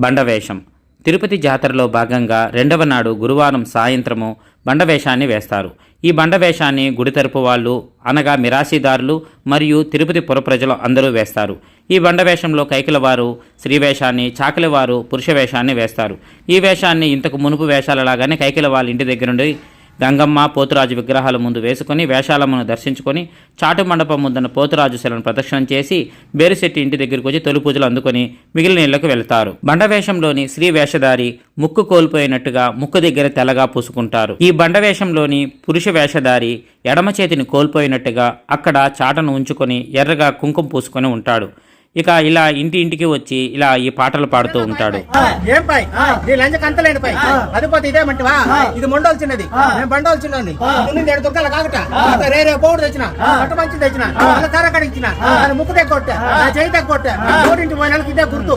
బండవేషం. తిరుపతి జాతరలో భాగంగా రెండవ నాడు గురువారం సాయంత్రము బండవేషాన్ని వేస్తారు. ఈ బండవేషాన్ని గుడి తరపు వాళ్ళు అనగా మిరాశీదారులు మరియు తిరుపతి పుర ప్రజలు అందరూ వేస్తారు. ఈ బండవేషంలో కైకిలవారు స్త్రీవేషాన్ని, చాకలివారు పురుష వేషాన్ని వేస్తారు. ఈ వేషాన్ని ఇంతకు మునుపు వేషాలలాగానే కైకిల వాళ్ళ ఇంటి దగ్గర నుండి గంగమ్మ, పోతురాజు విగ్రహాల ముందు వేసుకొని వేషాలమ్మను దర్శించుకొని చాటు మండపం ముందున్న పోతురాజు శిలను ప్రదక్షిణం చేసి బేరుశెట్టి ఇంటి దగ్గరికి వచ్చి తొలి పూజలు అందుకొని మిగిలిన ఇళ్లకు వెళ్తారు. బండవేషంలోని స్త్రీ వేషధారి ముక్కు కోల్పోయినట్టుగా ముక్కు దగ్గర తెల్లగా పూసుకుంటారు. ఈ బండవేషంలోని పురుష వేషధారి ఎడమ చేతిని కోల్పోయినట్టుగా అక్కడ చాటను ఉంచుకొని ఎర్రగా కుంకుమ పూసుకొని ఉంటాడు. ఇక ఇలా ఇంటికి వచ్చి ఇలా ఈ పాటలు పాడుతూ ఉంటాడు. ఏం పై నీ లంచకి అంతలేని పై అదిపోతే ఇదేమంటివా? ఇది మొండోలు చిన్నది, మేము బండోలు చిన్నది. ఏడు దుఃఖాలు కాకట రేరే పౌడర్ తెచ్చిన, పట్టు మంచి తెచ్చిన, కర్ర కడిగిన, ముక్కు దగ్గర కొట్టా, చేయి దగ్గర కొట్టా, ఇంటి పోయిన ఇదే గుర్తు.